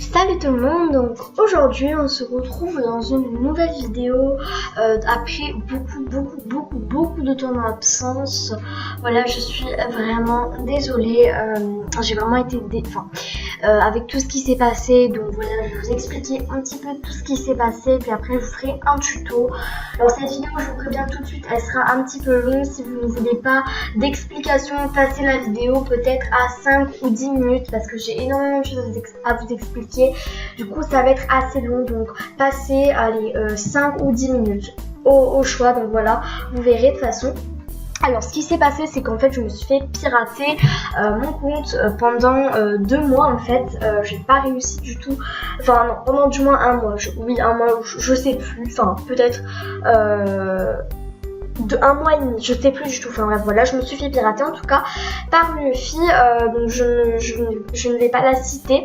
Salut tout le monde, donc aujourd'hui on se retrouve dans une nouvelle vidéo après beaucoup de temps d'absence. Voilà, je suis vraiment désolée, j'ai vraiment été avec tout ce qui s'est passé. Donc voilà, je vais vous expliquer un petit peu tout ce qui s'est passé, puis après je vous ferai un tuto. Dans cette vidéo, je vous préviens tout de suite, elle sera un petit peu longue. Si vous ne voulez pas d'explication, passez la vidéo peut-être à 5 ou 10 minutes parce que j'ai énormément de choses à vous expliquer. Du coup ça va être assez long, donc passez 5 ou 10 minutes au choix. Donc voilà, vous verrez de toute façon. Alors ce qui s'est passé, c'est qu'en fait je me suis fait pirater mon compte pendant 2 mois en fait. J'ai pas réussi du tout, enfin non, pendant du moins un mois, un mois, je sais plus, enfin peut-être de 1 mois et demi, je sais plus du tout. Enfin bref, voilà, je me suis fait pirater en tout cas par une fille, donc je ne vais pas la citer.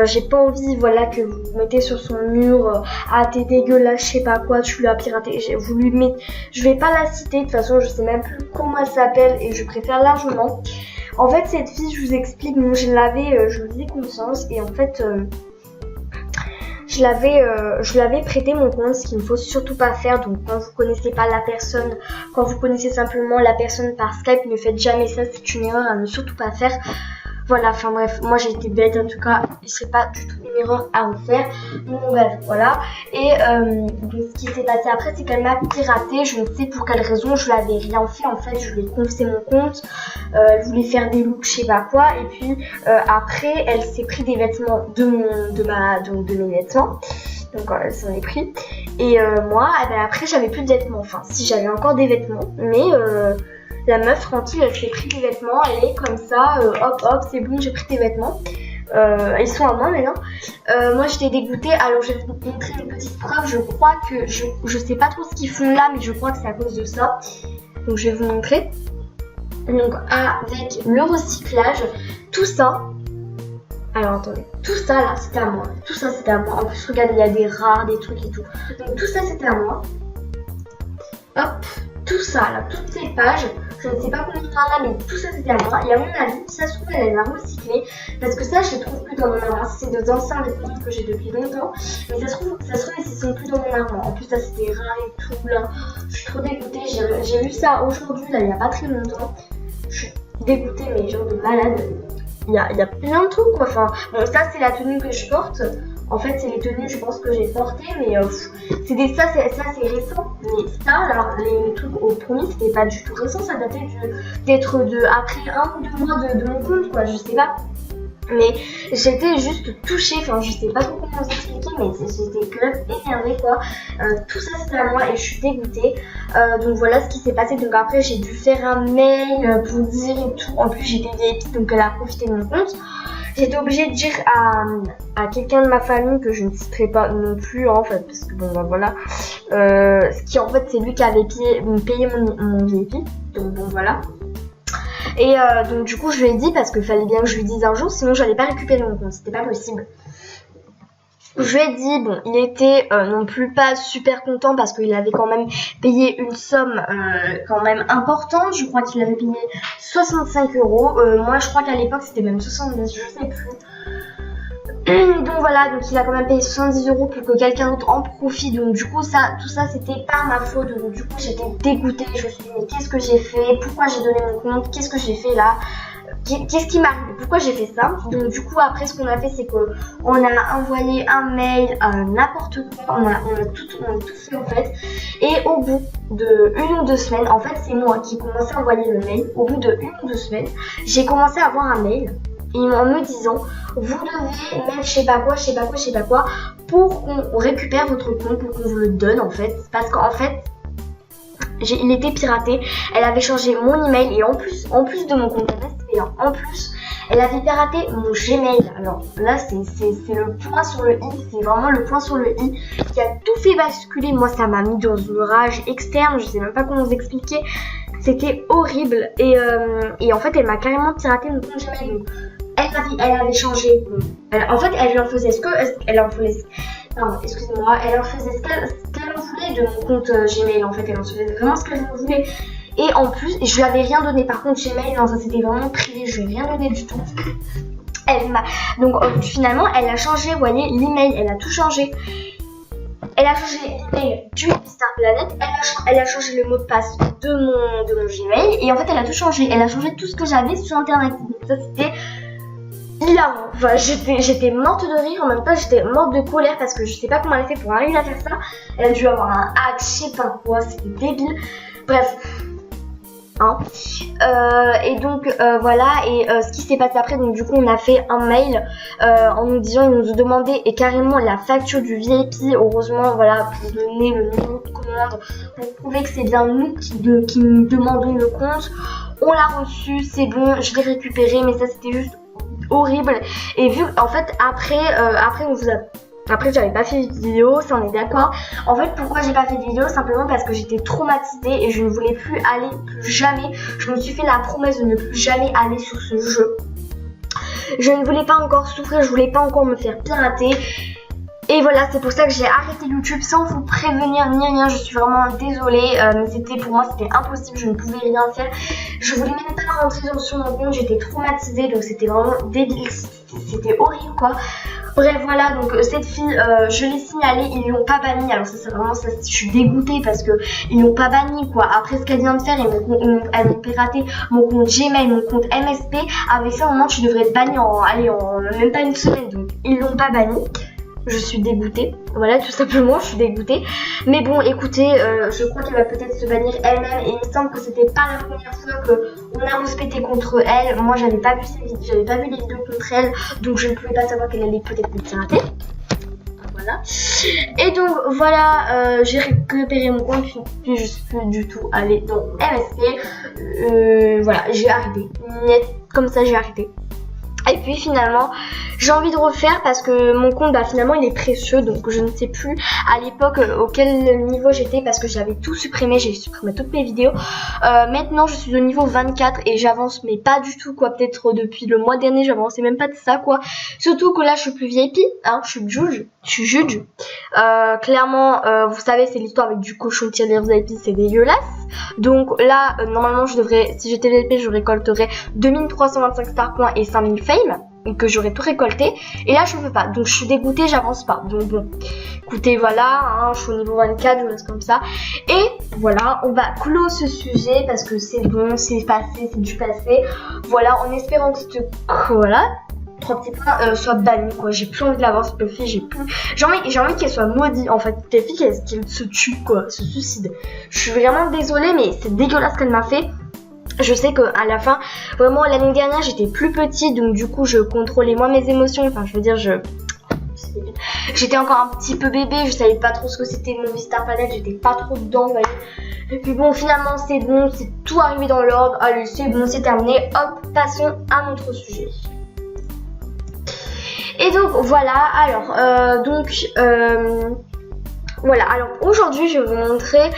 J'ai pas envie, voilà, que vous mettez sur son mur ah t'es dégueulasse, je sais pas quoi, tu l'as piraté. Je vais pas la citer, de toute façon je sais même plus comment elle s'appelle et je préfère largement. En fait cette fille, je vous explique, bon, je lui faisais confiance et en fait je lui avais prêté mon compte, ce qu'il ne faut surtout pas faire. Donc quand vous connaissez pas la personne, quand vous connaissez simplement la personne par Skype, ne faites jamais ça, c'est une erreur à ne surtout pas faire. Voilà, enfin bref, moi j'ai été bête en tout cas, ce n'est pas du tout une erreur à refaire. Donc bref, voilà. Et donc, ce qui s'est passé après, c'est qu'elle m'a piraté, je ne sais pour quelle raison, je l'avais rien fait en fait, je lui ai confié mon compte, elle voulait faire des looks, je sais pas quoi, et puis après elle s'est pris des vêtements de mes vêtements. Donc elle s'en est pris. Et moi, après j'avais plus de vêtements, enfin si j'avais encore des vêtements, mais la meuf tranquille, elle s'est pris des vêtements, elle est comme ça, hop, c'est bon, j'ai pris tes vêtements. Ils sont à moi maintenant. Moi j'étais dégoûtée, alors je vais vous montrer une petite preuve. Je crois que, je sais pas trop ce qu'ils font là, mais je crois que c'est à cause de ça. Donc je vais vous montrer. Donc avec le recyclage, tout ça. Alors attendez, tout ça là c'était à moi. Tout ça c'était à moi. En plus regardez, il y a des rats, des trucs et tout. Donc tout ça c'était à moi. Hop. Tout ça là, toutes ces pages, je ne sais pas combien il y en a, mais tout ça c'était à moi. Et à mon avis, ça se trouve elle l'a recyclé, parce que ça je les trouve plus dans mon armoire. C'est des anciens vêtements que j'ai depuis longtemps, mais ça se trouve ils sont plus dans mon armoire. En plus ça c'était rare et tout là. Je suis trop dégoûtée. J'ai vu ça aujourd'hui là, il n'y a pas très longtemps. Je suis dégoûtée, mais genre de malade. Il y a plein de trucs quoi. Enfin bon, ça c'est la tenue que je porte. En fait, c'est les tenues, je pense, que j'ai portées, mais ça c'est récent. Mais ça, alors, les trucs au premier, c'était pas du tout récent, ça datait d'être après 1 ou 2 mois de mon compte, quoi, je sais pas. Mais j'étais juste touchée, enfin, je sais pas trop comment vous expliquer, mais j'étais grave énervée, quoi. Tout ça, c'était à moi et je suis dégoûtée. Donc voilà ce qui s'est passé. Donc après, j'ai dû faire un mail pour dire et tout. En plus, j'étais VIP, donc elle a profité de mon compte. J'étais obligée de dire à quelqu'un de ma famille que je ne citerai pas non plus en fait, parce que bon bah voilà, ce qui en fait c'est lui qui avait payé mon VIP, donc bon voilà. Et donc du coup je lui ai dit, parce qu'il fallait bien que je lui dise un jour, sinon j'allais pas récupérer mon compte, c'était pas possible. Je lui ai dit, bon, il était non plus pas super content parce qu'il avait quand même payé une somme quand même importante. Je crois qu'il avait payé 65 €. Moi, je crois qu'à l'époque, c'était même 70, je sais plus. Donc voilà, donc il a quand même payé 70 € pour que quelqu'un d'autre en profite. Donc du coup, tout ça, c'était pas ma faute. Donc du coup, j'étais dégoûtée. Je me suis dit, mais qu'est-ce que j'ai fait? Pourquoi j'ai donné mon compte? Qu'est-ce que j'ai fait là? Qu'est-ce qui m'arrive? Pourquoi j'ai fait ça? Donc du coup après ce qu'on a fait, c'est qu'on a envoyé un mail à n'importe quoi, on a tout fait en fait. Et au bout de 1 ou 2 semaines, en fait c'est moi qui ai commencé à envoyer le mail. Au bout de 1 ou 2 semaines, j'ai commencé à avoir un mail en me disant, vous devez mettre je sais pas quoi pour qu'on récupère votre compte, pour qu'on vous le donne en fait. Parce qu'en fait il était piraté, elle avait changé mon email et en plus de mon compte RSP, en plus elle avait piraté mon Gmail. Alors là c'est le point sur le i, c'est vraiment le point sur le i qui a tout fait basculer. Moi ça m'a mis dans une rage externe, je sais même pas comment vous expliquer, c'était horrible. Et en fait elle m'a carrément piraté mon compte Gmail. Donc, elle avait changé, en fait elle en faisait elle en faisait ce qu'elle en voulait de mon compte Gmail. En fait elle en faisait vraiment ce qu'elle en voulait. Et en plus je lui avais rien donné. Par contre Gmail, non, ça c'était vraiment privé, je lui ai rien donné du tout. Donc finalement elle a changé, vous voyez, l'email, elle a tout changé. Elle a changé l'email du Star Planet, elle a changé le mot de passe de mon Gmail et en fait elle a tout changé. Elle a changé tout ce que j'avais sur internet. Donc ça c'était hilarant. Enfin, j'étais morte de rire, en même temps j'étais morte de colère parce que je sais pas comment elle a fait pour arriver à faire ça. Elle a dû avoir un hack, je sais pas quoi, c'était débile. Bref. Hein. Et donc voilà, et ce qui s'est passé après, donc du coup on a fait un mail en nous disant, ils nous ont demandé et carrément la facture du VIP, heureusement voilà, pour donner le numéro de commande pour prouver que c'est bien nous qui nous demandons le compte. On l'a reçu, c'est bon, je l'ai récupéré, mais ça c'était juste horrible. Et vu en fait après on vous a... Après j'avais pas fait de vidéo, ça on est d'accord. En fait pourquoi j'ai pas fait de vidéo, simplement parce que j'étais traumatisée et je ne voulais plus aller, plus jamais. Je me suis fait la promesse de ne plus jamais aller sur ce jeu. Je ne voulais pas encore souffrir, je voulais pas encore me faire pirater. Et voilà, c'est pour ça que j'ai arrêté YouTube sans vous prévenir ni rien. Je suis vraiment désolée, mais pour moi c'était impossible, je ne pouvais rien faire. Je voulais même pas rentrer sur mon compte, j'étais traumatisée, donc c'était vraiment débile, c'était horrible quoi. Bref voilà, donc cette fille, je l'ai signalée, ils l'ont pas bannie. Alors ça vraiment, ça, je suis dégoûtée parce que ils l'ont pas bannie quoi. Après ce qu'elle vient de faire, elle m'a piraté mon compte Gmail, mon compte MSP. Avec ça, au moment tu devrais être bannie en même pas une semaine. Donc ils l'ont pas bannie. Je suis dégoûtée, voilà tout simplement, je suis dégoûtée. Mais bon écoutez, je crois qu'elle va peut-être se bannir elle-même. Et il me semble que c'était pas la première fois qu'on a respecté contre elle. Moi j'avais pas vu les vidéos contre elle, donc je ne pouvais pas savoir qu'elle allait peut-être me pirater. Voilà. Et donc voilà, j'ai récupéré mon compte, puis je suis plus du tout allée dans MSP. Voilà, j'ai arrêté, net, comme ça j'ai arrêté. Et puis finalement j'ai envie de refaire parce que mon compte finalement il est précieux, donc je ne sais plus à l'époque auquel niveau j'étais parce que j'avais tout supprimé, j'ai supprimé toutes mes vidéos. Maintenant je suis au niveau 24 et j'avance mais pas du tout quoi, peut-être depuis le mois dernier j'avançais même pas de ça quoi. Surtout que là je suis plus VIP, hein, je suis juge. Clairement vous savez c'est l'histoire avec du cochon tiré VIP, c'est dégueulasse. Donc là normalement je devrais, si j'étais VIP je récolterais 2325 star points et 5000 fame et que j'aurais tout récolté, et là je ne peux pas, donc je suis dégoûtée, j'avance pas. Donc bon écoutez voilà, hein, je suis au niveau 24, je reste comme ça. Et voilà, on va clore ce sujet parce que c'est bon, c'est passé, c'est du passé. Voilà, en espérant que cette voilà 3 petits points soit banni quoi. J'ai plus envie de l'avoir cette fille, j'ai envie qu'elle soit maudite en fait, cette fille qu'elle se tue quoi, se suicide. Je suis vraiment désolée mais c'est dégueulasse ce qu'elle m'a fait. Je sais qu'à la fin, vraiment l'année dernière j'étais plus petite, donc du coup je contrôlais moins mes émotions, enfin je veux dire j'étais encore un petit peu bébé, je savais pas trop ce que c'était mon Star Planet, j'étais pas trop dedans, voyez. Et puis bon finalement c'est bon, c'est tout arrivé dans l'ordre, allez c'est bon, c'est terminé, hop, passons à notre sujet. Et donc voilà, alors voilà, alors aujourd'hui je vais vous montrer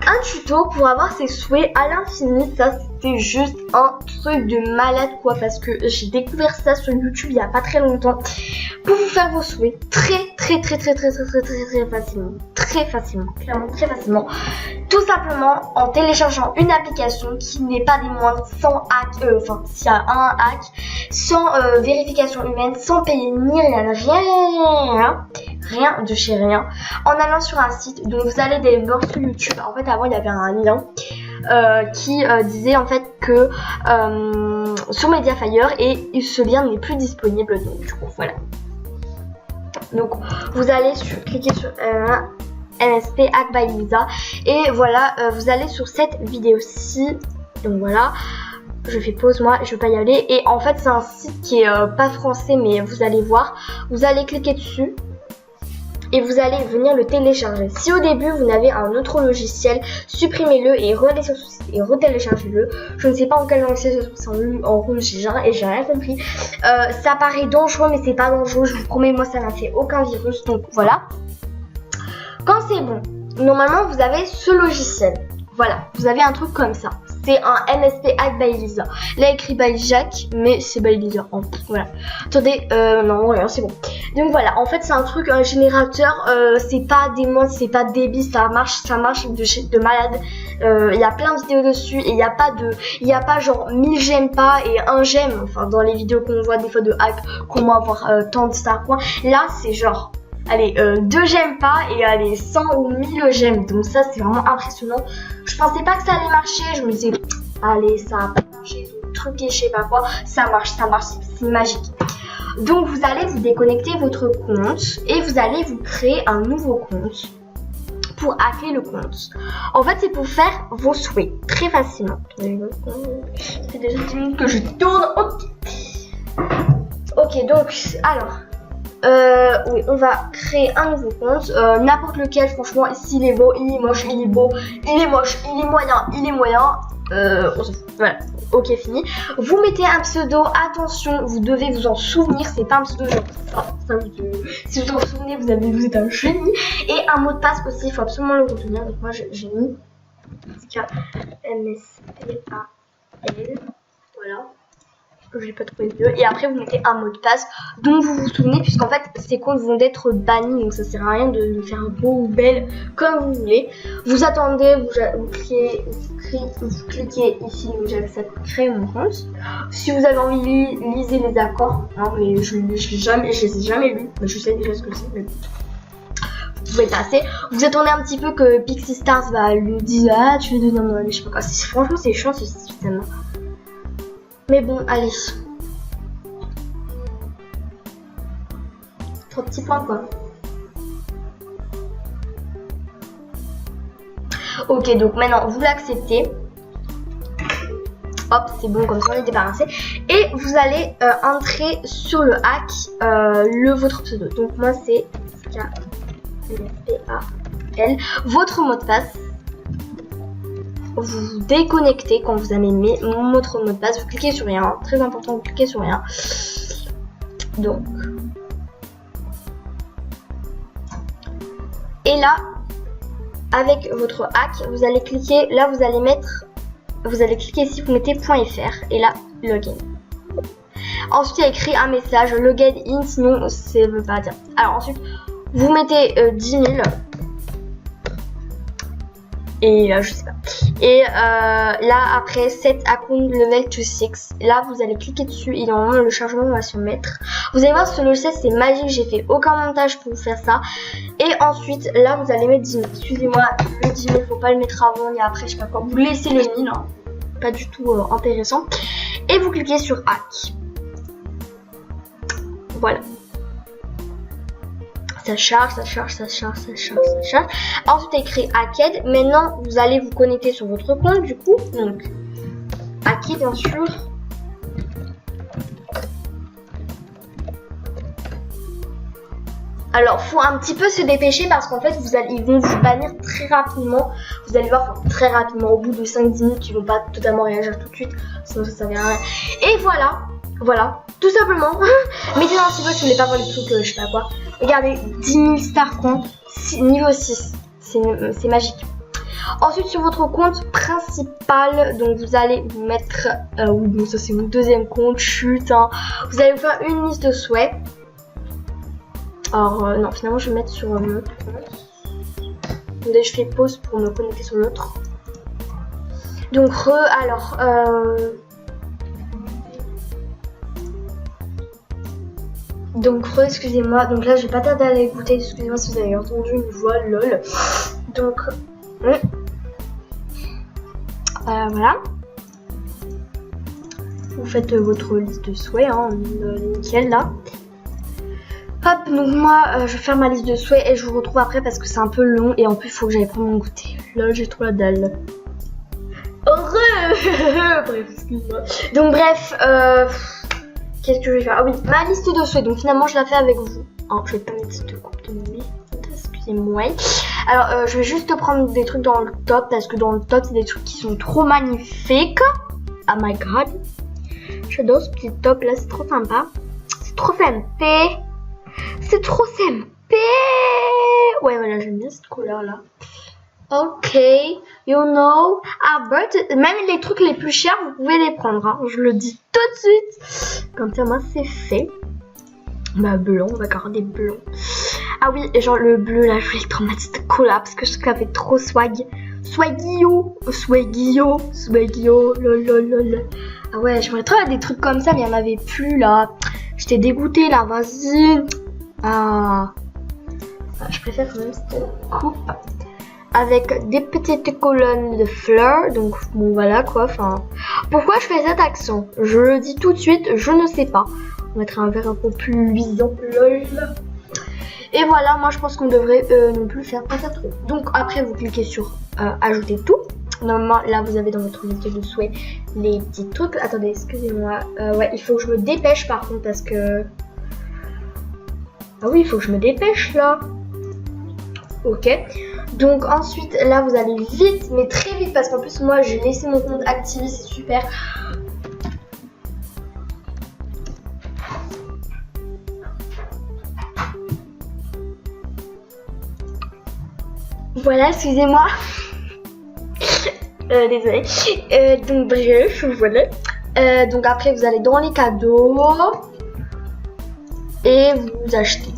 un tuto pour avoir ses souhaits à l'infini. Ça c'était juste un truc de malade quoi, parce que j'ai découvert ça sur YouTube il y a pas très longtemps. Pour vous faire vos souhaits très facilement. Très facilement, clairement très facilement. Tout simplement en téléchargeant une application qui n'est pas des moindres, sans hack, enfin s'il y a un hack, sans vérification humaine, sans payer ni rien de chez rien, en allant sur un site. Donc vous allez d'abord sur YouTube. En fait avant il y avait un lien qui disait en fait que sur Mediafire, et ce lien n'est plus disponible, donc du coup voilà. Donc vous allez cliquer sur MSP Hack by Lisa et voilà, vous allez sur cette vidéo-ci. Donc voilà, je fais pause moi, je vais pas y aller. Et en fait c'est un site qui est pas français, mais vous allez voir, vous allez cliquer dessus et vous allez venir le télécharger. Si au début vous n'avez un autre logiciel, supprimez-le et relais sur ce site et retéléchargez-le. Je ne sais pas en quelle langue c'est en rouge, j'ai rien compris. Ça paraît dangereux mais c'est pas dangereux, je vous promets, moi ça n'a fait aucun virus, donc voilà. Quand c'est bon, normalement vous avez ce logiciel. Voilà, vous avez un truc comme ça. C'est un MSP Hack by Lisa. Là écrit by Jack, mais c'est by Lisa. Oh, voilà. Attendez, non, rien, c'est bon. Donc voilà, en fait c'est un truc, un générateur, c'est pas des modes, c'est pas débile, ça marche de malade. Il y a plein de vidéos dessus et il n'y a pas genre 1000 j'aime pas et 1 j'aime. Enfin dans les vidéos qu'on voit des fois de hack, comment avoir tant de star points. Là c'est genre, allez, 2 j'aime pas et allez 100 ou 1000 j'aime. Donc ça c'est vraiment impressionnant. Je pensais pas que ça allait marcher, je me disais allez ça va pas marcher, truc et je sais pas quoi. Ça marche, c'est magique. Donc vous allez vous déconnecter votre compte et vous allez vous créer un nouveau compte pour hacker le compte. En fait c'est pour faire vos souhaits très facilement. C'est déjà 10 minutes que je tourne. Ok donc alors oui, on va créer un nouveau compte, n'importe lequel, franchement, s'il est beau, il est moche, il est beau, il est moche, il est moyen, on s'en fout. Voilà, ok, fini. Vous mettez un pseudo, attention, vous devez vous en souvenir, c'est pas un pseudo genre ça si vous en souvenez, vous êtes un génie. Et un mot de passe aussi, il faut absolument le retenir, donc moi j'ai mis KMSPAL, voilà. Je l'ai pas trouvé mieux. Et après vous mettez un mot de passe dont vous vous souvenez, puisqu'en fait ces comptes vont être bannis, donc ça sert à rien de faire beau ou belle comme vous voulez. Vous attendez, vous cliquez ici où j'accepte créer mon compte. Si vous avez envie, lisez les accords, hein, mais je les ai jamais lus, je sais déjà ce que c'est, mais vous pouvez passer. Vous attendez un petit peu que Pixie Stars va lui dire ah tu veux donner un je sais pas quoi. Franchement c'est chiant ce système. Mais bon, allez. 3 petits points quoi. Ok, donc maintenant vous l'acceptez. Hop, c'est bon, comme ça on est débarrassé. Et vous allez entrer sur le hack votre pseudo. Donc moi c'est KMSPAL. Votre mot de passe. Vous vous déconnectez quand vous avez mis votre mot de passe, vous cliquez sur rien, très important, vous cliquez sur rien. Donc, et là, avec votre hack, vous allez cliquer, là vous allez cliquer ici, vous mettez .fr et là, login. Ensuite, il y a écrit un message, login in, sinon ça ne veut pas dire. Alors ensuite, vous mettez 10 000. Et je sais pas. Et là après set account level to 6. Là vous allez cliquer dessus et normalement le chargement va se mettre. Vous allez voir ce logiciel c'est magique. J'ai fait aucun montage pour faire ça. Et ensuite là vous allez mettre 10 000. Excusez-moi le 10 000 faut pas le mettre avant et après je sais pas quoi. Vous laissez le 1000 hein. Pas du tout intéressant. Et vous cliquez sur hack. Voilà. Ça charge. Ensuite, écrit Hacked. Maintenant, vous allez vous connecter sur votre compte, du coup. Donc, Hacked, bien sûr. Alors, faut un petit peu se dépêcher parce qu'en fait, ils vont vous bannir très rapidement. Vous allez voir, enfin, très rapidement, au bout de 5-10 minutes, ils vont pas totalement réagir tout de suite. Sinon, ça ne sert à rien. Et voilà, tout simplement. Mettez dans un petit peu si vous voulez pas voir les trucs, je sais pas quoi. Regardez, 10 000 star points, niveau 6, c'est magique. Ensuite, sur votre compte principal, donc vous allez vous mettre, oui, bon, ça c'est mon deuxième compte, chut, hein. Vous allez vous faire une liste de souhaits. Alors, non, finalement, je vais mettre sur l'autre compte. Donc, je fais pause pour me connecter sur l'autre. Donc, alors, donc excusez-moi, donc là je vais pas tarder à l'écouter, excusez-moi si vous avez entendu une voix lol. Donc voilà. Vous faites votre liste de souhaits, hein, nickel là. Hop, donc moi je vais faire ma liste de souhaits et je vous retrouve après parce que c'est un peu long et en plus il faut que j'aille prendre mon goûter. Là j'ai trop la dalle. Heureux. Bref, excuse-moi. Donc bref, qu'est-ce que je vais faire? Ah oui, ma liste de souhaits. Donc finalement, je la fais avec vous. Oh, je vais pas mettre cette coupe de nez. Excusez-moi. Alors, je vais juste prendre des trucs dans le top parce que dans le top, c'est des trucs qui sont trop magnifiques. Oh my god. J'adore ce petit top là, c'est trop sympa. C'est trop sympa. C'est trop sympa. Ouais, voilà, j'aime bien cette couleur là. Ok, you know. Ah, but même les trucs les plus chers, vous pouvez les prendre. Hein. Je le dis tout de suite. Comme ça, moi, c'est fait. Bah, blanc, on va garder blanc. Ah oui, et genre le bleu, là, je voulais trop mettre cette cola parce que je trouve qu'elle fait trop swag. Swagio, lololol. Ah ouais, j'aimerais trop des trucs comme ça, mais il n'y en avait plus, là. J'étais dégoûtée, là, vas-y. Ah, je préfère quand même cette coupe. Avec des petites colonnes de fleurs, donc bon voilà quoi, enfin... Pourquoi je fais cet accent? Je le dis tout de suite, je ne sais pas. On mettra un verre un peu plus luisant, lol. Et voilà, moi je pense qu'on devrait non plus faire pas ça trop. Donc après vous cliquez sur ajouter tout. Normalement là vous avez dans votre unité de souhait les petits trucs. Attendez, excusez-moi. Ouais, il faut que je me dépêche par contre parce que... Ah oui, il faut que je me dépêche là. Ok. Donc ensuite là vous allez vite, mais très vite parce qu'en plus moi j'ai laissé mon compte activé, c'est super. Voilà, excusez-moi. Désolée. Donc bref, voilà. Donc après vous allez dans les cadeaux et vous achetez.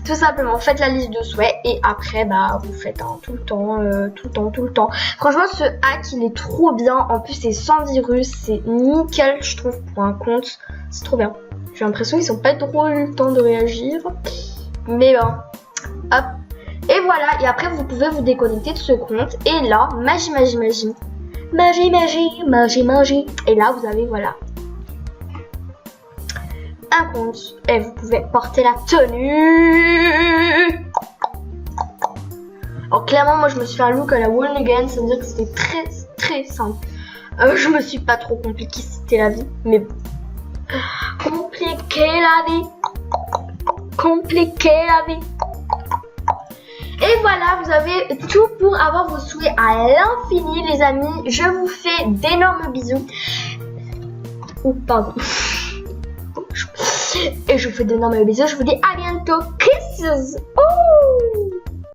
Tout simplement, faites la liste de souhaits et après bah vous faites tout le temps. Franchement ce hack il est trop bien. En plus c'est sans virus, c'est nickel je trouve pour un compte. C'est trop bien. J'ai l'impression qu'ils sont pas trop eu le temps de réagir. Mais bon, hop. Et voilà, et après vous pouvez vous déconnecter de ce compte. Et là, magie. Et là vous avez voilà un compte. Et vous pouvez porter la tenue. Alors clairement moi je me suis fait un look à la One Again. Ça veut dire que c'était très simple. Je me suis pas trop compliqué, c'était la vie. Mais bon. Compliqué la vie. Et voilà, vous avez tout pour avoir vos souhaits à l'infini, les amis. Je vous fais d'énormes bisous. Oh, pardon. Et je vous fais d'énormes bisous. Je vous dis à bientôt. Kisses. Oh.